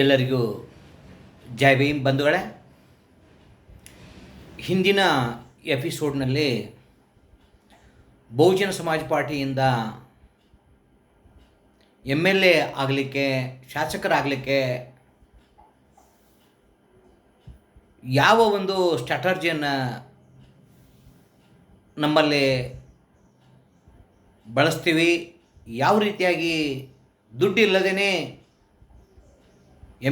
ಎಲ್ಲರಿಗೂ ಜೈ ಭೀಮ್ ಬಂಧುಗಳೇ. ಹಿಂದಿನ ಎಪಿಸೋಡ್ನಲ್ಲಿ ಬಹುಜನ ಸಮಾಜ ಪಾರ್ಟಿಯಿಂದ MLA ಆಗಲಿಕ್ಕೆ, ಶಾಸಕರಾಗಲಿಕ್ಕೆ ಯಾವ ಒಂದು ಸ್ಟ್ರಾಟರ್ಜಿಯನ್ನು ನಮ್ಮಲ್ಲಿ ಬಳಸ್ತೀವಿ, ಯಾವ ರೀತಿಯಾಗಿ ದುಡ್ಡಿಲ್ಲದೇ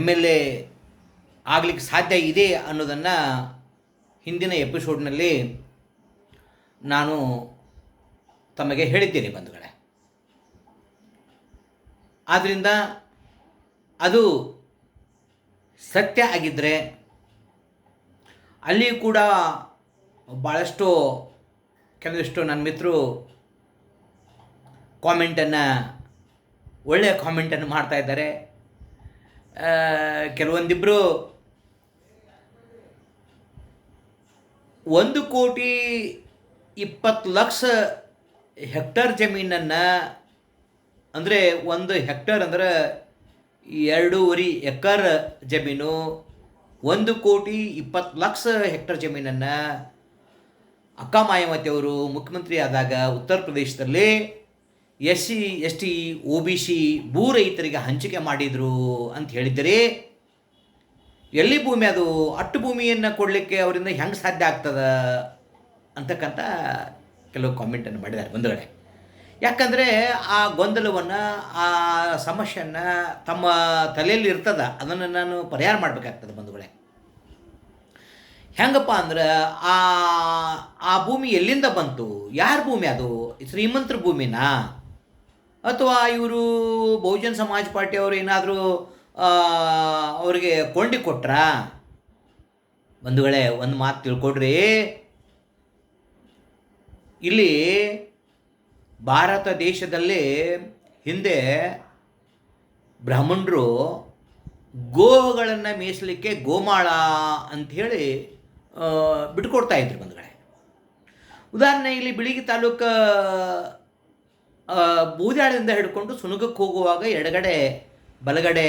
MLA ಆಗಲಿಕ್ಕೆ ಸಾಧ್ಯ ಇದೆ ಅನ್ನೋದನ್ನು ಹಿಂದಿನ ಎಪಿಸೋಡ್ನಲ್ಲಿ ನಾನು ತಮಗೆ ಹೇಳಿದ್ದೇನೆ ಬಂಧುಗಳೇ. ಆದ್ದರಿಂದ ಅದು ಸತ್ಯ ಆಗಿದ್ದರೆ ಅಲ್ಲಿ ಕೂಡ ಭಾಳಷ್ಟು ಕೆಲವಿಷ್ಟು ನನ್ನ ಮಿತ್ರರು ಒಳ್ಳೆಯ ಕಾಮೆಂಟನ್ನು ಮಾಡ್ತಾಯಿದ್ದಾರೆ. ಕೆಲವೊಂದಿಬ್ಬರು 1,20,00,000 ಹೆಕ್ಟರ್ ಜಮೀನನ್ನು, ಅಂದರೆ 1 ಹೆಕ್ಟರ್ ಅಂದರೆ 2.5 ಎಕರ್ ಜಮೀನು, 1,20,00,000 ಹೆಕ್ಟರ್ ಜಮೀನನ್ನು ಅಕ್ಕ ಮಾಯಾವತಿ ಅವರು ಮುಖ್ಯಮಂತ್ರಿ ಆದಾಗ ಉತ್ತರ ಪ್ರದೇಶದಲ್ಲಿ SC ST OBC ಭೂ ರೈತರಿಗೆ ಹಂಚಿಕೆ ಮಾಡಿದರು ಅಂತ ಹೇಳಿದರೆ, ಎಲ್ಲಿ ಭೂಮಿ ಅದು? ಅಟ್ಟು ಭೂಮಿಯನ್ನು ಕೊಡಲಿಕ್ಕೆ ಅವರಿಂದ ಹೆಂಗೆ ಸಾಧ್ಯ ಆಗ್ತದೆ ಅಂತಕ್ಕಂಥ ಕೆಲವು ಕಾಮೆಂಟನ್ನು ಮಾಡಿದ್ದಾರೆ ಬಂಧುಗಳೇ. ಯಾಕಂದರೆ ಆ ಗೊಂದಲವನ್ನು, ಆ ಸಮಸ್ಯೆಯನ್ನು ತಮ್ಮ ತಲೆಯಲ್ಲಿ ಇರ್ತದೆ, ಅದನ್ನು ನಾನು ಪರಿಹಾರ ಮಾಡಬೇಕಾಗ್ತದೆ ಬಂಧುಗಳೇ. ಹೆಂಗಪ್ಪ ಅಂದ್ರೆ ಆ ಭೂಮಿ ಎಲ್ಲಿಂದ ಬಂತು? ಯಾರ ಭೂಮಿ ಅದು? ಶ್ರೀಮಂತರ ಭೂಮಿನಾ, ಅಥವಾ ಇವರು ಬಹುಜನ ಸಮಾಜ ಪಾರ್ಟಿಯವರು ಏನಾದರೂ ಅವರಿಗೆ ಕೊಂಡಿ ಕೊಟ್ರಾ? ಬಂಧುಗಳೇ, ಒಂದು ಮಾತು ತಿಳ್ಕೊಡ್ರಿ. ಇಲ್ಲಿ ಭಾರತ ದೇಶದಲ್ಲಿ ಹಿಂದೆ ಬ್ರಾಹ್ಮಣರು ಗೋವುಗಳನ್ನು ಮೇಯಿಸಲಿಕ್ಕೆ ಗೋಮಾಳ ಅಂಥೇಳಿ ಬಿಟ್ಕೊಡ್ತಾ ಇದ್ರು ಬಂಧುಗಳೇ. ಉದಾಹರಣೆ, ಇಲ್ಲಿ ಬಿಳಿಗಿ ತಾಲೂಕು ಬೂದ್ಯಾಳದಿಂದ ಹಿಡ್ಕೊಂಡು ಸುನಗಕ್ಕೆ ಹೋಗುವಾಗ ಎಡಗಡೆ ಬಲಗಡೆ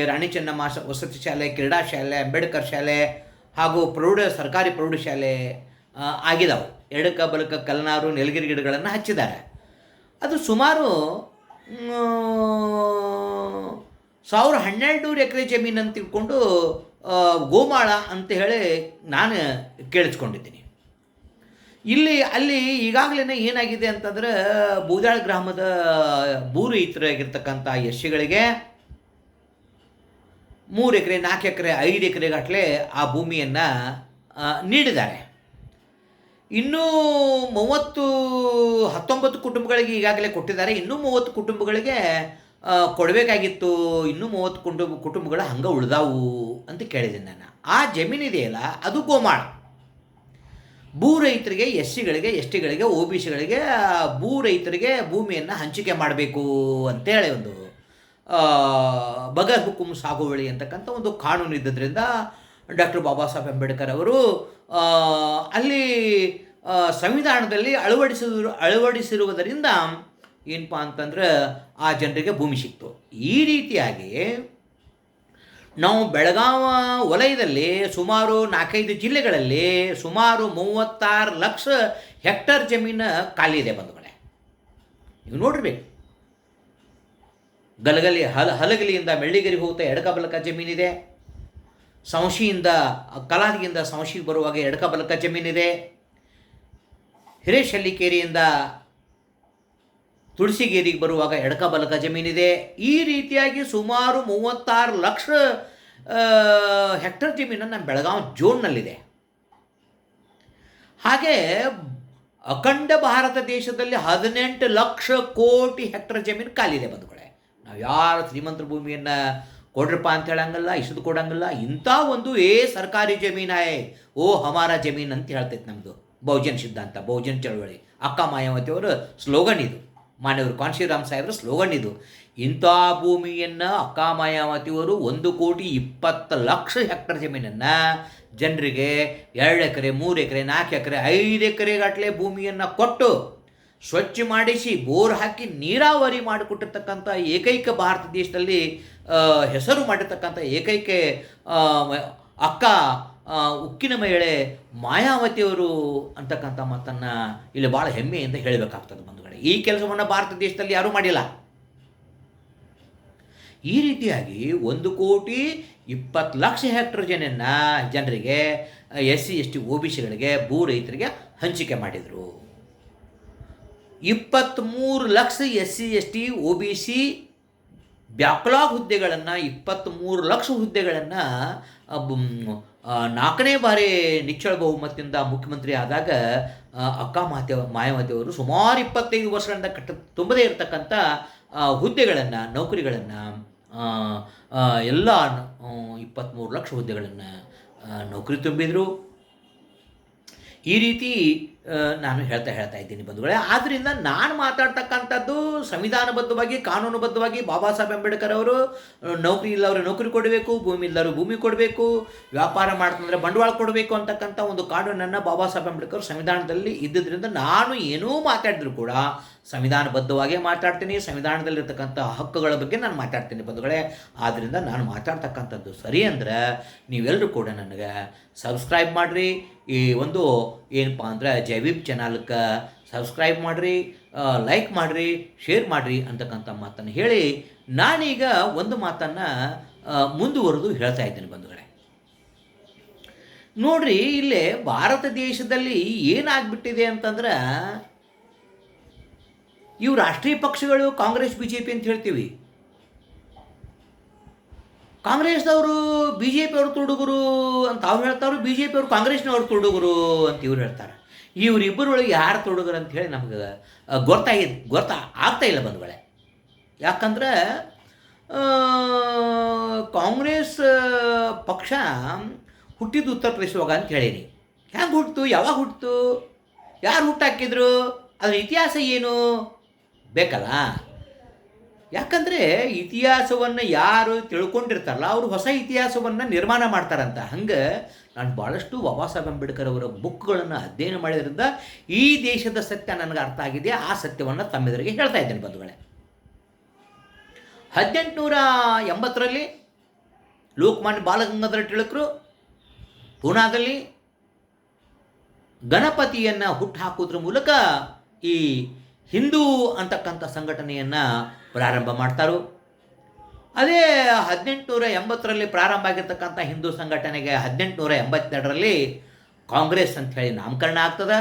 ರಾಣಿ ಚೆನ್ನಮ್ಮ ವಸತಿ ಶಾಲೆ, ಕ್ರೀಡಾ ಶಾಲೆ, ಅಂಬೇಡ್ಕರ್ ಶಾಲೆ ಹಾಗೂ ಸರ್ಕಾರಿ ಪ್ರೌಢಶಾಲೆ ಆಗಿದಾವೆ. ಎಡಕ ಬಲಕ ಕಲ್ನಾರು, ನೆಲಗಿರಿ ಗಿಡಗಳನ್ನು ಹಚ್ಚಿದ್ದಾರೆ. ಅದು ಸುಮಾರು 1,1200 ಎಕರೆ ಜಮೀನು ಅಂತ ತಿಳ್ಕೊಂಡು ಗೋಮಾಳ ಅಂತ ಹೇಳಿ ನಾನು ಕೇಳಿಸ್ಕೊಂಡಿದ್ದೀನಿ. ಅಲ್ಲಿ ಈಗಾಗಲೇ ಏನಾಗಿದೆ ಅಂತಂದ್ರೆ, ಬೂದಾಳ ಗ್ರಾಮದ ಭೂ ರೈತರಾಗಿರ್ತಕ್ಕಂಥ ಎಸ್ಸಿಗಳಿಗೆ 3 ಎಕರೆ, 4 ಎಕರೆ, 5 ಎಕರೆಗಟ್ಟಲೆ ಆ ಭೂಮಿಯನ್ನು ನೀಡಿದ್ದಾರೆ. ಇನ್ನೂ 19 ಕುಟುಂಬಗಳಿಗೆ ಈಗಾಗಲೇ ಕೊಟ್ಟಿದ್ದಾರೆ. ಇನ್ನೂ 30 ಕುಟುಂಬಗಳಿಗೆ ಕೊಡಬೇಕಾಗಿತ್ತು. ಇನ್ನೂ 30 ಕುಟುಂಬಗಳು ಹಂಗೆ ಉಳಿದಾವು ಅಂತ ಕೇಳಿದ್ದೀನಿ ನಾನು. ಆ ಜಮೀನಿದೆಯಲ್ಲ, ಅದು ಗೋಮಾಳ. ಭೂ ರೈತರಿಗೆ, SCಗಳಿಗೆ, STಗಳಿಗೆ, OBCಗಳಿಗೆ ಭೂ ರೈತರಿಗೆ ಭೂಮಿಯನ್ನು ಹಂಚಿಕೆ ಮಾಡಬೇಕು ಅಂತೇಳಿ ಒಂದು ಬಗರ್ ಹುಕುಂ ಸಾಗುವಳಿ ಅಂತಕ್ಕಂಥ ಒಂದು ಕಾನೂನು ಇದ್ದದ್ರಿಂದ ಡಾಕ್ಟರ್ ಬಾಬಾ ಸಾಹೇಬ್ ಅಂಬೇಡ್ಕರ್ ಅವರು ಅಲ್ಲಿ ಸಂವಿಧಾನದಲ್ಲಿ ಅಳವಡಿಸಿರುವುದರಿಂದ ಏನಪ್ಪ ಅಂತಂದ್ರೆ ಆ ಜನರಿಗೆ ಭೂಮಿ ಸಿಕ್ತು. ಈ ರೀತಿಯಾಗಿ ನಾವು ಬೆಳಗಾವಿ ವಲಯದಲ್ಲಿ ಸುಮಾರು 4-5 ಜಿಲ್ಲೆಗಳಲ್ಲಿ ಸುಮಾರು 36 ಲಕ್ಷ ಹೆಕ್ಟರ್ ಜಮೀನು ಖಾಲಿ ಇದೆ ಬಂಧುಗಳೇ. ನೀವು ನೋಡಿರ್ಬೇಕು, ಹಲಗಲಿಯಿಂದ ಮೆಳ್ಳಿಗೆರಿಗೆ ಹೋಗ್ತಾ ಎಡಕ ಬಲಕ ಜಮೀನಿದೆ. ಸಂಶಿಯಿಂದ ಕಲಾದಿಯಿಂದ ಸಂಶಿಗೆ ಬರುವಾಗ ಎಡಕ ಬಲಕ ಜಮೀನಿದೆ. ಹಿರೇಶಲ್ಲಿಕೇರಿಯಿಂದ ತುಳಸಿಗೇರಿಗೆ ಬರುವಾಗ ಎಡಕ ಬಲಕ ಜಮೀನಿದೆ. ಈ ರೀತಿಯಾಗಿ ಸುಮಾರು 36 ಲಕ್ಷ ಹೆಕ್ಟರ್ ಜಮೀನು ನಮ್ಮ ಬೆಳಗಾವಿ ಝೋನ್ನಲ್ಲಿದೆ. ಹಾಗೆ ಅಖಂಡ ಭಾರತ ದೇಶದಲ್ಲಿ 18 ಲಕ್ಷ ಕೋಟಿ ಹೆಕ್ಟರ್ ಜಮೀನು ಖಾಲಿದೆ ಬಂಧುಗಳೇ. ನಾವು ಯಾರು ಶ್ರೀಮಂತರ ಭೂಮಿಯನ್ನು ಕೊಡ್ರಪ್ಪ ಅಂತ ಹೇಳಂಗಲ್ಲ, ಇಸದು ಕೊಡಂಗಿಲ್ಲ. ಇಂಥ ಒಂದು ಸರ್ಕಾರಿ ಜಮೀನಾಯೇ, ಹಮಾರ ಜಮೀನು ಅಂತ ಹೇಳ್ತೈತೆ ನಮ್ಮದು ಬಹುಜನ ಸಿದ್ಧಾಂತ, ಬಹುಜನ ಚಳವಳಿ. ಅಕ್ಕ ಮಾಯಾವತಿಯವರ ಸ್ಲೋಗನ್ ಇದು, ಮಾನ್ಯವರು ಕಾನ್ಶಿರಾಮ್ ಸಾಹೇಬ್ರ ಸ್ಲೋಗನ್ ಇದು. ಇಂಥ ಭೂಮಿಯನ್ನು ಅಕ್ಕ ಮಾಯಾವತಿಯವರು 1,20,00,000 ಹೆಕ್ಟರ್ ಜಮೀನನ್ನು ಜನರಿಗೆ 2 ಎಕರೆ, 3 ಎಕರೆ, 4 ಎಕರೆ, 5 ಎಕರೆಗಟ್ಟಲೆ ಭೂಮಿಯನ್ನು ಕೊಟ್ಟು ಸ್ವಚ್ಛ ಮಾಡಿಸಿ ಬೋರ್ ಹಾಕಿ ನೀರಾವರಿ ಮಾಡಿಕೊಟ್ಟಿರ್ತಕ್ಕಂಥ ಏಕೈಕ ಭಾರತ ದೇಶದಲ್ಲಿ ಹೆಸರು ಮಾಡಿರ್ತಕ್ಕಂಥ ಏಕೈಕ ಅಕ್ಕ ಉಕ್ಕಿನ ಮಹಿಳೆ ಮಾಯಾವತಿಯವರು ಅಂತಕ್ಕಂಥ ಮಾತನ್ನು ಇಲ್ಲಿ ಭಾಳ ಹೆಮ್ಮೆಯಿಂದ ಹೇಳಬೇಕಾಗ್ತದೆ ಬಂಧುಗಳೇ. ಈ ಕೆಲಸವನ್ನು ಭಾರತ ದೇಶದಲ್ಲಿ ಯಾರೂ ಮಾಡಿಲ್ಲ. ಈ ರೀತಿಯಾಗಿ 1,20,00,000 ಹೆಕ್ಟರ್ ಜನರಿಗೆ SC ST OBCಗಳಿಗೆ ಭೂ ರೈತರಿಗೆ ಹಂಚಿಕೆ ಮಾಡಿದರು. 23 lakh SC ST OBC backlog ಹುದ್ದೆಗಳನ್ನು 23 ಲಕ್ಷ ಹುದ್ದೆಗಳನ್ನು 4ನೇ ಬಾರಿ ನಿಚ್ಚಳ ಬಹುಮತದಿಂದ ಮುಖ್ಯಮಂತ್ರಿ ಆದಾಗ ಅಕ್ಕ ಮಾಯಾವತಿಯವರು ಸುಮಾರು 25 ವರ್ಷಗಳಿಂದ ತುಂಬದೇ ಇರತಕ್ಕಂಥ ಹುದ್ದೆಗಳನ್ನು ನೌಕರಿಗಳನ್ನು ಎಲ್ಲ 23 ಲಕ್ಷ ಹುದ್ದೆಗಳನ್ನು ನೌಕರಿ ತುಂಬಿದರು. ಈ ರೀತಿ ನಾನು ಹೇಳ್ತಾ ಇದ್ದೀನಿ ಬಂಧುಗಳೇ. ಆದ್ದರಿಂದ ನಾನು ಮಾತಾಡ್ತಕ್ಕಂಥದ್ದು ಸಂವಿಧಾನಬದ್ಧವಾಗಿ ಕಾನೂನುಬದ್ಧವಾಗಿ ಬಾಬಾ ಸಾಹೇಬ್ ಅಂಬೇಡ್ಕರ್ ಅವರು ನೌಕರಿ ಇಲ್ಲವರು ನೌಕರಿ ಕೊಡಬೇಕು, ಭೂಮಿ ಇಲ್ಲವರು ಭೂಮಿ ಕೊಡಬೇಕು, ವ್ಯಾಪಾರ ಮಾಡ್ತಂದ್ರೆ ಬಂಡವಾಳ ಕೊಡಬೇಕು ಅಂತಕ್ಕಂಥ ಒಂದು ಕಾನೂನನ್ನು ಬಾಬಾ ಸಾಹೇಬ್ ಅಂಬೇಡ್ಕರ್ ಸಂವಿಧಾನದಲ್ಲಿ ಇದ್ದಿದ್ದರಿಂದ ನಾನು ಏನೂ ಮಾತಾಡಿದ್ರು ಕೂಡ ಸಂವಿಧಾನಬದ್ಧವಾಗೇ ಮಾತಾಡ್ತೀನಿ. ಸಂವಿಧಾನದಲ್ಲಿರ್ತಕ್ಕಂಥ ಹಕ್ಕುಗಳ ಬಗ್ಗೆ ನಾನು ಮಾತಾಡ್ತೀನಿ ಬಂಧುಗಳೇ. ಆದ್ದರಿಂದ ನಾನು ಮಾತಾಡ್ತಕ್ಕಂಥದ್ದು ಸರಿ ಅಂದರೆ ನೀವೆಲ್ಲರೂ ಕೂಡ ನನಗೆ ಸಬ್ಸ್ಕ್ರೈಬ್ ಮಾಡಿರಿ. ಈ ಒಂದು ಏನಪ್ಪ ಅಂದರೆ ಜೈವಿಬ್ ಚಾನಲ್ಗೆ ಸಬ್ಸ್ಕ್ರೈಬ್ ಮಾಡಿರಿ, ಲೈಕ್ ಮಾಡಿರಿ, ಶೇರ್ ಮಾಡಿರಿ ಅಂತಕ್ಕಂಥ ಮಾತನ್ನು ಹೇಳಿ ನಾನೀಗ ಒಂದು ಮಾತನ್ನು ಮುಂದುವರೆದು ಹೇಳ್ತಾ ಇದ್ದೀನಿ ಬಂಧುಗಳೇ. ನೋಡ್ರಿ, ಇಲ್ಲೇ ಭಾರತ ದೇಶದಲ್ಲಿ ಏನಾಗ್ಬಿಟ್ಟಿದೆ ಅಂತಂದ್ರೆ, ಇವು ರಾಷ್ಟ್ರೀಯ ಪಕ್ಷಗಳು ಕಾಂಗ್ರೆಸ್ BJP ಅಂತ ಹೇಳ್ತೀವಿ. ಕಾಂಗ್ರೆಸ್ದವರು BJP ಅವ್ರ ತುಡುಗರು ಅಂತ ಅವ್ರು ಹೇಳ್ತಾವ್ರು, BJP ಅವರು ಕಾಂಗ್ರೆಸ್ನವ್ರ ತುಡುಗರು ಅಂತ ಇವ್ರು ಹೇಳ್ತಾರೆ. ಇವರಿಬ್ಬರೊಳಗೆ ಯಾರು ತುಡುಗರು ಅಂತ ಹೇಳಿ ನಮ್ಗೆ ಆಗ್ತಾ ಇಲ್ಲ ಬಂಧುಗಳೇ. ಯಾಕಂದ್ರೆ ಕಾಂಗ್ರೆಸ್ ಪಕ್ಷ ಹುಟ್ಟಿದ್ದು ಉತ್ತರ ಪ್ರದೇಶವಾಗ ಅಂತ ಹೇಳೀನಿ. ಹೆಂಗೆ ಹುಟ್ಟಿತು, ಯಾವಾಗ ಹುಟ್ಟಿತು, ಯಾರು ಹುಟ್ಟಾಕಿದ್ರು, ಅದರ ಇತಿಹಾಸ ಏನು ಬೇಕಲ್ಲ. ಯಾಕಂದರೆ ಇತಿಹಾಸವನ್ನು ಯಾರು ತಿಳ್ಕೊಂಡಿರ್ತಾರಲ್ಲ ಅವರು ಹೊಸ ಇತಿಹಾಸವನ್ನು ನಿರ್ಮಾಣ ಮಾಡ್ತಾರಂತ. ಹಂಗೆ ನಾನು ಭಾಳಷ್ಟು ಬಾಬಾ ಸಾಹೇಬ್ ಅಂಬೇಡ್ಕರ್ ಅವರ ಬುಕ್ಗಳನ್ನು ಅಧ್ಯಯನ ಮಾಡಿದ್ರಿಂದ ಈ ದೇಶದ ಸತ್ಯ ನನಗೆ ಅರ್ಥ ಆಗಿದೆ. ಆ ಸತ್ಯವನ್ನು ತಮ್ಮೆದುರಿಗೆ ಹೇಳ್ತಾ ಇದ್ದೇನೆ ಬಂಧುಗಳೇ. 1880ರಲ್ಲಿ ಲೋಕಮಾನ್ಯ ಬಾಲಗಂಗಾಧರ ತಿಲಕರು ಪೂನಾದಲ್ಲಿ ಗಣಪತಿಯನ್ನು ಹುಟ್ಟುಹಾಕೋದ್ರ ಮೂಲಕ ಈ ಹಿಂದೂ ಅಂತಕ್ಕಂಥ ಸಂಘಟನೆಯನ್ನು ಪ್ರಾರಂಭ ಮಾಡ್ತಾರೋ. ಅದೇ 1880ರಲ್ಲಿ ಪ್ರಾರಂಭ ಆಗಿರ್ತಕ್ಕಂಥ ಹಿಂದೂ ಸಂಘಟನೆಗೆ 1882ರಲ್ಲಿ ಕಾಂಗ್ರೆಸ್ ಅಂಥೇಳಿ ನಾಮಕರಣ ಆಗ್ತದೆ.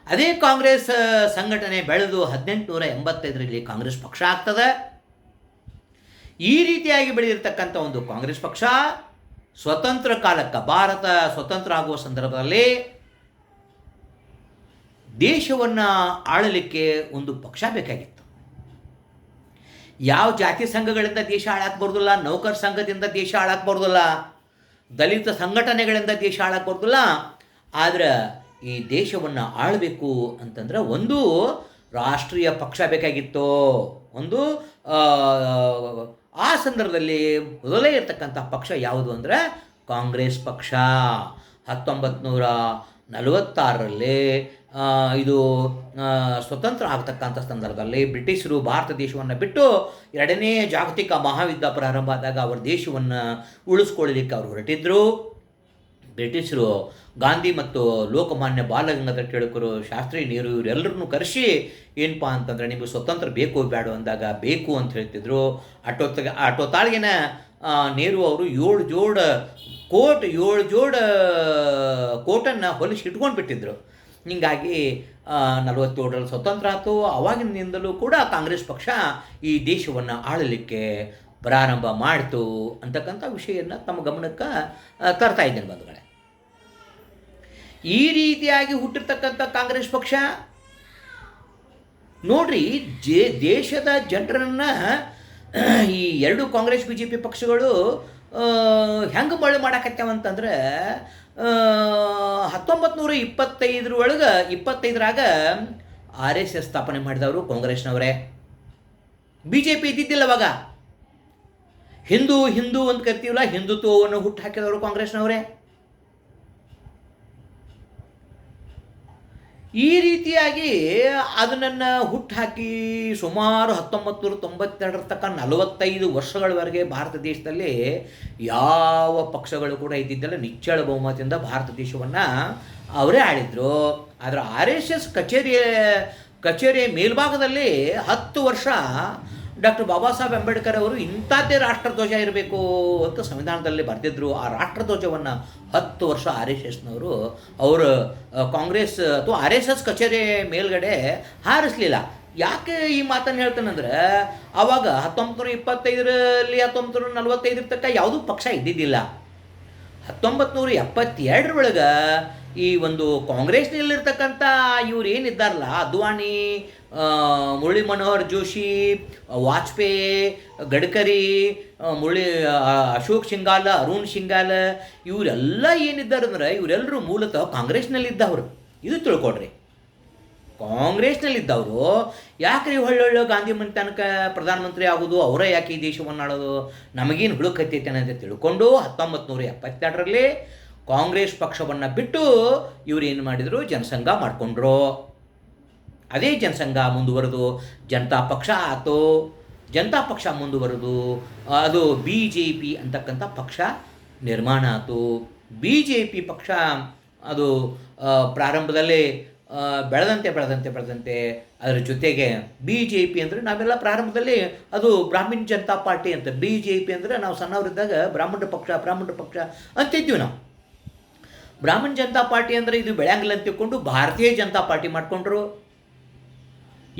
ಅದೇ ಕಾಂಗ್ರೆಸ್ ಸಂಘಟನೆ ಬೆಳೆದು 1885ರಲ್ಲಿ ಕಾಂಗ್ರೆಸ್ ಪಕ್ಷ ಆಗ್ತದೆ. ಈ ರೀತಿಯಾಗಿ ಬೆಳೆದಿರ್ತಕ್ಕಂಥ ಒಂದು ಕಾಂಗ್ರೆಸ್ ಪಕ್ಷ ಸ್ವತಂತ್ರ ಕಾಲಕ್ಕೆ, ಭಾರತ ಸ್ವತಂತ್ರ ಆಗುವ ಸಂದರ್ಭದಲ್ಲಿ ದೇಶವನ್ನು ಆಳಲಿಕ್ಕೆ ಒಂದು ಪಕ್ಷ ಬೇಕಾಗಿತ್ತು. ಯಾವ ಜಾತಿ ಸಂಘಗಳಿಂದ ದೇಶ ಹಾಳಾಕ್ ಬರೋದಿಲ್ಲ, ನೌಕರ ಸಂಘದಿಂದ ದೇಶ ಹಾಳಾಕ್ ಬರೋದಿಲ್ಲ, ದಲಿತ ಸಂಘಟನೆಗಳಿಂದ ದೇಶ ಹಾಳಾಕ್ ಬರೋದಿಲ್ಲ. ಆದರೆ ಈ ದೇಶವನ್ನು ಆಳಬೇಕು ಅಂತಂದ್ರೆ ಒಂದು ರಾಷ್ಟ್ರೀಯ ಪಕ್ಷ ಬೇಕಾಗಿತ್ತು. ಒಂದು ಆ ಸಂದರ್ಭದಲ್ಲಿ ಮೊದಲೇ ಇರತಕ್ಕಂಥ ಪಕ್ಷ ಯಾವುದು ಅಂದರೆ ಕಾಂಗ್ರೆಸ್ ಪಕ್ಷ. 1946ರಲ್ಲಿ ಇದು ಸ್ವತಂತ್ರ ಆಗ್ತಕ್ಕಂಥ ಸಂದರ್ಭದಲ್ಲಿ ಬ್ರಿಟಿಷರು ಭಾರತ ದೇಶವನ್ನು ಬಿಟ್ಟು ಎರಡನೇ ಜಾಗತಿಕ ಮಹಾಯುದ್ಧ ಪ್ರಾರಂಭ ಆದಾಗ ಅವರ ದೇಶವನ್ನು ಉಳಿಸ್ಕೊಳ್ಳಲಿಕ್ಕೆ ಅವರು ಹೊರಟಿದ್ದರು. ಬ್ರಿಟಿಷರು ಗಾಂಧಿ ಮತ್ತು ಲೋಕಮಾನ್ಯ ಬಾಲಗಂಗಾಧರ ತಿಲಕರು, ಶಾಸ್ತ್ರಿ, ನೆಹರು ಇವರೆಲ್ಲರನ್ನೂ ಕರೆಸಿ ಏನಪ್ಪ ಅಂತಂದರೆ ನಿಮಗೆ ಸ್ವತಂತ್ರ ಬೇಕು ಬೇಡ ಅಂದಾಗ ಬೇಕು ಅಂತ ಹೇಳ್ತಿದ್ರು. ಅಟೋತಾಳಿಗೆನ ನೆಹರು ಅವರು 7 ಜೋಡ ಕೋಟನ್ನು ಹೊಲಿಸಿ ಇಟ್ಕೊಂಡು ಬಿಟ್ಟಿದ್ರು. ಹೀಗಾಗಿ 47ರಲ್ಲಿ ಸ್ವತಂತ್ರ ಆಯಿತು. ಅವಾಗಿನಿಂದಲೂ ಕೂಡ ಕಾಂಗ್ರೆಸ್ ಪಕ್ಷ ಈ ದೇಶವನ್ನು ಆಳಲಿಕ್ಕೆ ಪ್ರಾರಂಭ ಮಾಡಿತು ಅಂತಕ್ಕಂಥ ವಿಷಯವನ್ನು ತಮ್ಮ ಗಮನಕ್ಕೆ ತರ್ತಾ ಇದ್ದೇನೆ ಬಂಧುಗಳೇ. ಈ ರೀತಿಯಾಗಿ ಹುಟ್ಟಿರ್ತಕ್ಕಂಥ ಕಾಂಗ್ರೆಸ್ ಪಕ್ಷ ನೋಡ್ರಿ, ದೇಶದ ಜನರನ್ನು ಈ ಎರಡು ಕಾಂಗ್ರೆಸ್ BJP ಪಕ್ಷಗಳು ಹೆಂಗೆ ಮಳೆ ಮಾಡಕತ್ತವಂತಂದ್ರೆ 1925ರಾಗ RSS ಸ್ಥಾಪನೆ ಮಾಡಿದವರು ಕಾಂಗ್ರೆಸ್ನವರೇ. BJP ಇದ್ದಿದ್ದಿಲ್ಲ ಅವಾಗ. ಹಿಂದೂ ಅಂತ ಕರಿತೀವಲ್ಲ, ಹಿಂದುತ್ವವನ್ನು ಹುಟ್ಟು ಹಾಕಿದವರು ಕಾಂಗ್ರೆಸ್ನವರೇ. ಈ ರೀತಿಯಾಗಿ ಅದನ್ನು ಹುಟ್ಟುಹಾಕಿ ಸುಮಾರು 1992 ತನಕ 45 ವರ್ಷಗಳವರೆಗೆ ಭಾರತ ದೇಶದಲ್ಲಿ ಯಾವ ಪಕ್ಷಗಳು ಕೂಡ ಇದ್ದಿದ್ದಲ್ಲ, ನಿಚ್ಚಳ ಬಹುಮತದಿಂದ ಭಾರತ ದೇಶವನ್ನು ಅವರೇ ಆಳಿದರು. ಆದರೆ RSS ಕಚೇರಿಯ ಮೇಲ್ಭಾಗದಲ್ಲಿ 10 ವರ್ಷ ಡಾಕ್ಟರ್ ಬಾಬಾ ಸಾಹೇಬ್ ಅಂಬೇಡ್ಕರ್ ಅವರು ಇಂಥದ್ದೇ ರಾಷ್ಟ್ರಧ್ವಜ ಇರಬೇಕು ಅಂತ ಸಂವಿಧಾನದಲ್ಲಿ ಬರೆದಿದ್ದರು. ಆ ರಾಷ್ಟ್ರಧ್ವಜವನ್ನು 10 ವರ್ಷ RSSನವರು ಅವರು ಕಾಂಗ್ರೆಸ್ ಅಥವಾ RSS ಕಚೇರಿ ಮೇಲ್ಗಡೆ ಹಾರಿಸಲಿಲ್ಲ. ಯಾಕೆ ಈ ಮಾತನ್ನು ಹೇಳ್ತಾನಂದ್ರೆ, ಆವಾಗ 1925ರಲ್ಲಿ 1945 ತನಕ ಯಾವುದೂ ಪಕ್ಷ ಇದ್ದಿದ್ದಿಲ್ಲ. 1972 ಈ ಒಂದು ಕಾಂಗ್ರೆಸ್ನಲ್ಲಿರ್ತಕ್ಕಂಥ ಇವ್ರು ಏನಿದ್ದಾರಲ್ಲ, ಅದ್ವಾನಿ, ಮುರಳಿ ಮನೋಹರ್ ಜೋಶಿ, ವಾಜಪೇಯಿ, ಗಡ್ಕರಿ, ಅಶೋಕ್ ಶಿಂಗಾಲ, ಅರುಣ್ ಶಿಂಗಾಲ, ಇವರೆಲ್ಲ ಏನಿದ್ದಾರೆ ಅಂದ್ರೆ ಇವರೆಲ್ಲರೂ ಮೂಲತಃ ಕಾಂಗ್ರೆಸ್ನಲ್ಲಿದ್ದವರು. ಇದು ತಿಳ್ಕೊಡ್ರಿ. ಕಾಂಗ್ರೆಸ್ನಲ್ಲಿದ್ದವರು ಯಾಕ್ರಿ ಒಳ್ಳೊಳ್ಳೆ ಗಾಂಧಿ ಮನೆ ತನಕ ಪ್ರಧಾನಮಂತ್ರಿ ಆಗೋದು, ಅವರೇ ಯಾಕೆ ಈ ದೇಶವನ್ನು ಆಳೋದು, ನಮಗೇನು ಹುಡುಕತ್ತೈತೆ ಅಂತ ತಿಳ್ಕೊಂಡು 1972ರಲ್ಲಿ ಕಾಂಗ್ರೆಸ್ ಪಕ್ಷವನ್ನು ಬಿಟ್ಟು ಇವರು ಏನು ಮಾಡಿದರು, ಜನಸಂಘ ಮಾಡಿಕೊಂಡ್ರು. ಅದೇ ಜನಸಂಘ ಮುಂದುವರೆದು ಜನತಾ ಪಕ್ಷ ಆಯಿತು. ಜನತಾ ಪಕ್ಷ ಮುಂದುವರೆದು ಅದು BJP ಅಂತಕ್ಕಂಥ ಪಕ್ಷ ನಿರ್ಮಾಣ ಆಯಿತು. BJP ಪಕ್ಷ ಅದು ಪ್ರಾರಂಭದಲ್ಲಿ ಬೆಳೆದಂತೆ ಅದರ ಜೊತೆಗೆ BJP ಅಂದರೆ ನಾವೆಲ್ಲ ಪ್ರಾರಂಭದಲ್ಲಿ ಅದು ಬ್ರಾಹ್ಮಣ ಜನತಾ ಪಾರ್ಟಿ ಅಂತ, BJP ಅಂದರೆ ನಾವು ಸಣ್ಣವರಿದ್ದಾಗ ಬ್ರಾಹ್ಮಣ ಪಕ್ಷ ಅಂತಿದ್ವಿ ನಾವು. ಬ್ರಾಹ್ಮಣ ಜನತಾ ಪಾರ್ಟಿ ಅಂದರೆ ಇದು ಬೆಳೆಯಂಗಿಲ್ಲ ಅಂತ ತಿಳ್ಕೊಂಡು ಭಾರತೀಯ ಜನತಾ ಪಾರ್ಟಿ ಮಾಡಿಕೊಂಡ್ರು.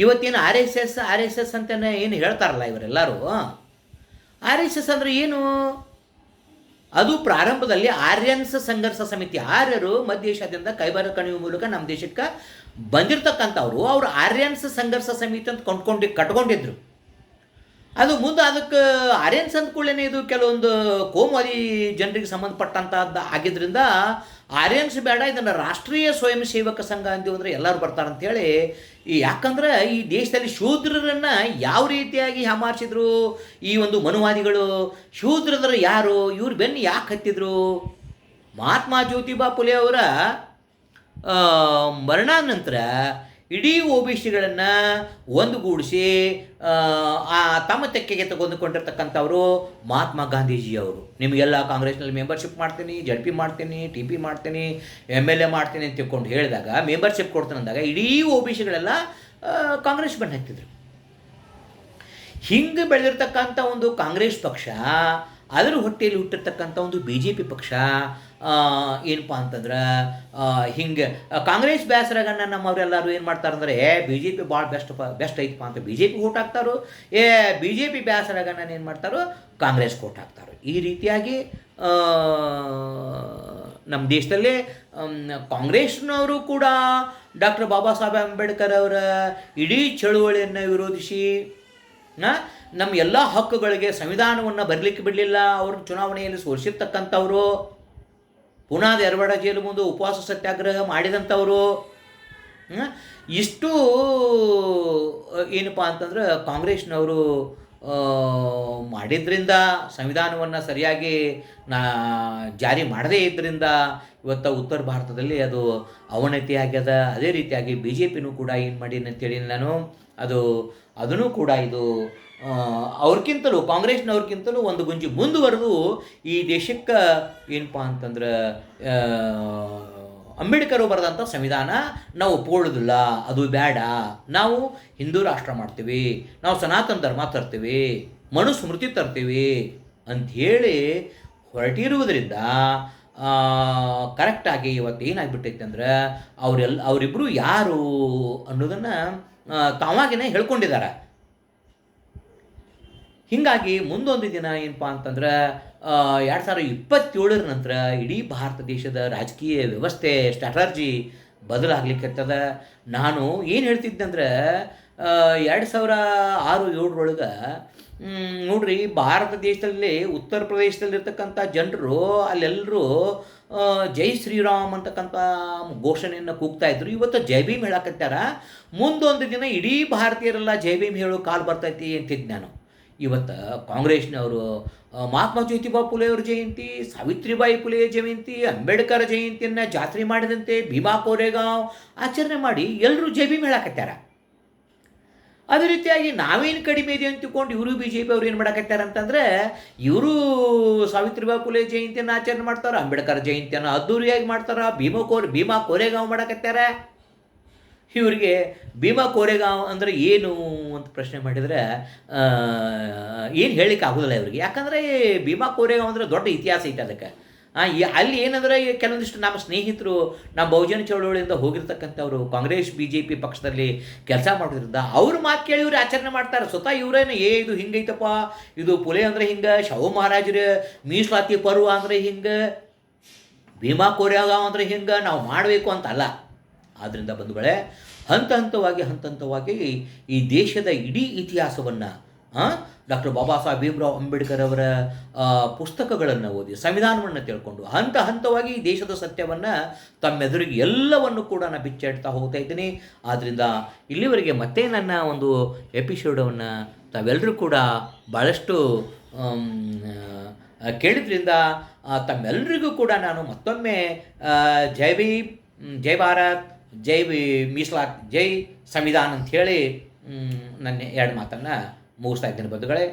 ಇವತ್ತೇನು RSS ಅಂತ ಏನು ಹೇಳ್ತಾರಲ್ಲ ಇವರೆಲ್ಲರೂ, RSS ಅಂದರೆ ಏನು? ಅದು ಪ್ರಾರಂಭದಲ್ಲಿ ಆರ್ಯನ್ಸ್ ಸಂಘರ್ಷ ಸಮಿತಿ, ಆರ್ಯರು ಮಧ್ಯ ದೇಶದಿಂದ ಕೈಬರ ಕಣಿವೆ ಮೂಲಕ ನಮ್ಮ ದೇಶಕ್ಕೆ ಬಂದಿರತಕ್ಕಂಥವ್ರು, ಅವರು ಆರ್ಯನ್ಸ್ ಸಂಘರ್ಷ ಸಮಿತಿ ಅಂತ ಕಟ್ಕೊಂಡಿದ್ರು. ಅದು ಮುಂದೆ ಅದಕ್ಕೆ ಆರ್ಯನ್ಸ್ ಅಂದ್ಕೊಳ್ಳೇನೆ ಇದು ಕೆಲವೊಂದು ಕೋಮುವಾದಿ ಜನರಿಗೆ ಸಂಬಂಧಪಟ್ಟಂಥದ್ದು ಆಗಿದ್ದರಿಂದ ಆರ್ಯನ್ಸ್ ಬೇಡ, ಇದನ್ನು ರಾಷ್ಟ್ರೀಯ ಸ್ವಯಂ ಸೇವಕ ಸಂಘ ಅಂತೀವಿ ಅಂದರೆ ಎಲ್ಲರೂ ಬರ್ತಾರಂತೇಳಿ. ಯಾಕಂದ್ರೆ ಈ ದೇಶದಲ್ಲಿ ಶೂದ್ರರನ್ನು ಯಾವ ರೀತಿಯಾಗಿ ಹಮಾರಿಸಿದ್ರು ಈ ಒಂದು ಮನುವಾದಿಗಳು, ಶೂದ್ರರು ಯಾರು, ಇವ್ರು ಬೆನ್ನು ಯಾಕೆ ಹತ್ತಿದ್ರು? ಮಹಾತ್ಮ ಜ್ಯೋತಿಬಾ ಫುಲೆ ಅವರ ಮರಣಾನಂತರ ಇಡೀ OBCಗಳನ್ನು ಒಂದುಗೂಡಿಸಿ ತಮ್ಮ ತೆಕ್ಕೆಗೆ ತೆಗೆದುಕೊಂಡಿರ್ತಕ್ಕಂಥವರು ಮಹಾತ್ಮ ಗಾಂಧೀಜಿಯವರು. ನಿಮಗೆಲ್ಲ ಕಾಂಗ್ರೆಸ್ನಲ್ಲಿ ಮೆಂಬರ್ಶಿಪ್ ಮಾಡ್ತೀನಿ, ZP ಮಾಡ್ತೀನಿ, TP ಮಾಡ್ತೀನಿ, MLA ಮಾಡ್ತೀನಿ ಅಂತ ತಿಳ್ಕೊಂಡು ಹೇಳಿದಾಗ, ಮೆಂಬರ್ಶಿಪ್ ಕೊಡ್ತಾನೆ ಅಂದಾಗ ಇಡೀ OBCಗಳೆಲ್ಲ ಕಾಂಗ್ರೆಸ್ ಬಣ್ಣ ಹತ್ತಿದ್ರು. ಹಿಂಗೆ ಬೆಳೆದಿರ್ತಕ್ಕಂಥ ಒಂದು ಕಾಂಗ್ರೆಸ್ ಪಕ್ಷ, ಅದರ ಹೊಟ್ಟೆಯಲ್ಲಿ ಹುಟ್ಟಿರ್ತಕ್ಕಂಥ ಒಂದು BJP ಪಕ್ಷ ಏನಪ್ಪ ಅಂತಂದ್ರೆ, ಹಿಂಗೆ ಕಾಂಗ್ರೆಸ್ ಬೇಸರಗನ್ನ ನಮ್ಮವರೆಲ್ಲರೂ ಏನು ಮಾಡ್ತಾರಂದ್ರೆ, BJP ಭಾಳ ಬೆಸ್ಟ್ ಐತಪ್ಪ ಅಂತ BJP ಓಟ್ ಹಾಕ್ತಾರೋ, BJP ಬೇಸರಗನ್ನ ಏನು ಮಾಡ್ತಾರೋ ಕಾಂಗ್ರೆಸ್ ಓಟ್ ಹಾಕ್ತಾರೋ. ಈ ರೀತಿಯಾಗಿ ನಮ್ಮ ದೇಶದಲ್ಲಿ ಕಾಂಗ್ರೆಸ್ನವರು ಕೂಡ ಡಾಕ್ಟರ್ ಬಾಬಾ ಸಾಹೇಬ್ ಅಂಬೇಡ್ಕರ್ ಅವರ ಇಡೀ ಚಳುವಳಿಯನ್ನು ವಿರೋಧಿಸಿ ನಮ್ಮ ಎಲ್ಲ ಹಕ್ಕುಗಳಿಗೆ ಸಂವಿಧಾನವನ್ನು ಬರಲಿಕ್ಕೆ ಬಿಡಲಿಲ್ಲ. ಅವರು ಚುನಾವಣೆಯಲ್ಲಿ ಸೋಲಿಸಿರ್ತಕ್ಕಂಥವರು, ಪುನಃ ಧಾರವಾಡ ಜೈಲು ಮುಂದೆ ಉಪವಾಸ ಸತ್ಯಾಗ್ರಹ ಮಾಡಿದಂಥವರು. ಇಷ್ಟು ಏನಪ್ಪ ಅಂತಂದ್ರೆ ಕಾಂಗ್ರೆಸ್ನವರು ಮಾಡಿದ್ರಿಂದ, ಸಂವಿಧಾನವನ್ನು ಸರಿಯಾಗಿ ಜಾರಿ ಮಾಡದೇ ಇದ್ದರಿಂದ ಇವತ್ತು ಉತ್ತರ ಭಾರತದಲ್ಲಿ ಅದು ಅವನತಿ ಆಗ್ಯದ. ಅದೇ ರೀತಿಯಾಗಿ BJPನೂ ಕೂಡ ಏನು ಮಾಡಿ ಅಂತೇಳಿ ನಾನು ಅದನ್ನು ಕೂಡ ಇದು ಅವ್ರಿಗಿಂತಲೂ ಕಾಂಗ್ರೆಸ್ನವ್ರಿಗಿಂತಲೂ ಒಂದು ಗುಂಜಿ ಮುಂದುವರೆದು ಈ ದೇಶಕ್ಕೆ ಏನಪ್ಪ ಅಂತಂದ್ರೆ ಅಂಬೇಡ್ಕರ್ ಬರೆದಂಥ ಸಂವಿಧಾನ ನಾವು ಒಪ್ಕೊಳ್ಳೋದಿಲ್ಲ, ಅದು ಬೇಡ, ನಾವು ಹಿಂದೂ ರಾಷ್ಟ್ರ ಮಾಡ್ತೀವಿ, ನಾವು ಸನಾತನ ಧರ್ಮ ತರ್ತೀವಿ, ಮನುಸ್ಮೃತಿ ತರ್ತೀವಿ ಅಂಥೇಳಿ ಹೊರಟಿರುವುದರಿಂದ ಕರೆಕ್ಟಾಗಿ ಇವತ್ತು ಏನಾಗ್ಬಿಟ್ಟೈತೆ ಅಂದ್ರೆ ಅವರಿಬ್ಬರು ಯಾರು ಅನ್ನೋದನ್ನು ತಾವಾಗಿನೇ ಹೇಳ್ಕೊಂಡಿದ್ದಾರೆ. ಹೀಗಾಗಿ ಮುಂದೊಂದು ದಿನ ಏನಪ್ಪ ಅಂತಂದ್ರೆ 2027 ನಂತರ ಇಡೀ ಭಾರತ ದೇಶದ ರಾಜಕೀಯ ವ್ಯವಸ್ಥೆ ಸ್ಟ್ರಾಟರ್ಜಿ ಬದಲಾಗ್ಲಿಕ್ಕತ್ತದ. ನಾನು ಏನು ಹೇಳ್ತಿದ್ದೆ ಅಂದ್ರೆ 2006-07 ನೋಡ್ರಿ, ಭಾರತ ದೇಶದಲ್ಲಿ ಉತ್ತರ ಪ್ರದೇಶದಲ್ಲಿರ್ತಕ್ಕಂಥ ಜನರು ಅಲ್ಲೆಲ್ಲರೂ ಜೈ ಶ್ರೀರಾಮ್ ಅಂತಕ್ಕಂಥ ಘೋಷಣೆಯನ್ನು ಕೂಗ್ತಾ ಇದ್ರು. ಇವತ್ತು ಜೈ ಭೀಮ್ ಹೇಳಕತ್ತಾರ. ಮುಂದೊಂದು ದಿನ ಇಡೀ ಭಾರತೀಯರೆಲ್ಲ ಜೈ ಭೀಮ್ ಹೇಳೋ ಕಾಲು ಬರ್ತೈತಿ ಅಂತಿದ್ದು ನಾನು. ಇವತ್ತು ಕಾಂಗ್ರೆಸ್ನವರು ಮಹಾತ್ಮ ಜ್ಯೋತಿಬಾ ಫುಲೆಯವ್ರ ಜಯಂತಿ, ಸಾವಿತ್ರಿಬಾಯಿ ಫುಲೆ ಜಯಂತಿ, ಅಂಬೇಡ್ಕರ್ ಜಯಂತಿಯನ್ನು ಜಾತ್ರೆ ಮಾಡಿದಂತೆ ಭೀಮಾ ಕೋರೆಗಾಂವ್ ಆಚರಣೆ ಮಾಡಿ ಎಲ್ಲರೂ ಜೈ ಭೀಮ್ ಹೇಳಕತ್ಯಾರ. ಅದೇ ರೀತಿಯಾಗಿ ನಾವೇನು ಕಡಿಮೆ ಇದೆ ಅಂತ ತಿಳ್ಕೊಂಡು ಇವರು ಬಿ ಜೆ ಪಿ ಅವ್ರು ಏನು ಮಾಡಕತ್ತಾರೆ ಅಂತಂದರೆ, ಇವರು ಸಾವಿತ್ರಿಬಾಯಿ ಫುಲೆ ಜಯಂತಿಯನ್ನು ಆಚರಣೆ ಮಾಡ್ತಾರೆ, ಅಂಬೇಡ್ಕರ್ ಜಯಂತಿಯನ್ನು ಅದ್ದೂರಿಯಾಗಿ ಮಾಡ್ತಾರೆ, ಭೀಮಾ ಕೋರೆಗಾಂವ್ ಮಾಡಕತ್ತಾರೆ. ಇವರಿಗೆ ಭೀಮಾ ಕೋರೆಗಾಂವ್ ಅಂದರೆ ಏನು ಅಂತ ಪ್ರಶ್ನೆ ಮಾಡಿದರೆ ಏನು ಹೇಳಲಿಕ್ಕೆ ಆಗೋದಿಲ್ಲ ಇವರಿಗೆ. ಯಾಕಂದರೆ ಭೀಮಾ ಕೋರೆಗಾಂವ್ ಅಂದರೆ ದೊಡ್ಡ ಇತಿಹಾಸ ಐತೆ ಅದಕ್ಕೆ. ಅಲ್ಲಿ ಏನಂದರೆ ಕೆಲವೊಂದಿಷ್ಟು ನಮ್ಮ ಸ್ನೇಹಿತರು ನಮ್ಮ ಬಹುಜನ ಚಳವಳಿಯಿಂದ ಹೋಗಿರ್ತಕ್ಕಂಥವ್ರು ಕಾಂಗ್ರೆಸ್ ಬಿ ಜೆ ಪಿ ಪಕ್ಷದಲ್ಲಿ ಕೆಲಸ ಮಾಡೋದ್ರಿಂದ ಅವ್ರ ಮಾತು ಕೇಳಿ ಇವ್ರು ಆಚರಣೆ ಮಾಡ್ತಾರೆ. ಸ್ವತಃ ಇವರೇನು ಇದು ಹಿಂಗೈತಪ್ಪ, ಇದು ಪುಲೆ ಅಂದರೆ ಹಿಂಗೆ, ಶಾಹು ಮಹಾರಾಜರ ಮೀಸಲಾತಿ ಪರ್ವ ಅಂದರೆ ಹಿಂಗೆ, ಭೀಮಾ ಕೋರೆಗಾಂವ್ ಅಂದರೆ ಹಿಂಗೆ ನಾವು ಮಾಡಬೇಕು ಅಂತಲ್ಲ. ಆದ್ದರಿಂದ ಬಂಧುಗಳೇ, ಹಂತ ಹಂತವಾಗಿ ಈ ದೇಶದ ಇಡೀ ಇತಿಹಾಸವನ್ನು ಡಾಕ್ಟರ್ ಬಾಬಾ ಸಾಹೇಬ್ ಭೀಮ್ರಾವ್ ಅಂಬೇಡ್ಕರ್ ಅವರ ಪುಸ್ತಕಗಳನ್ನು ಓದಿ ಸಂವಿಧಾನವನ್ನು ತಿಳ್ಕೊಂಡು ಹಂತವಾಗಿ ಈ ದೇಶದ ಸತ್ಯವನ್ನು ತಮ್ಮೆದುರಿಗೆ ಎಲ್ಲವನ್ನು ಕೂಡ ನಾನು ಬಿಚ್ಚಿಡ್ತಾ ಹೋಗ್ತಾ ಇದ್ದೀನಿ. ಆದ್ದರಿಂದ ಇಲ್ಲಿವರೆಗೆ ಮತ್ತೆ ನನ್ನ ಒಂದು ಎಪಿಸೋಡವನ್ನು ತಾವೆಲ್ಲರೂ ಕೂಡ ಭಾಳಷ್ಟು ಕೇಳಿದ್ರಿಂದ ತಮ್ಮೆಲ್ಲರಿಗೂ ಕೂಡ ನಾನು ಮತ್ತೊಮ್ಮೆ ಜೈ ಭೀಮ್, ಜೈ ಭಾರತ್, ಜೈ ಮೀಸಲಾತಿ, ಜೈ ಸಂವಿಧಾನ ಅಂಥೇಳಿ ನನ್ನ ಎರಡು ಮಾತನ್ನು ಮುಗಿಸ್ತಾ ಇದ್ದೇನೆ ಬಂಧುಗಳೇ.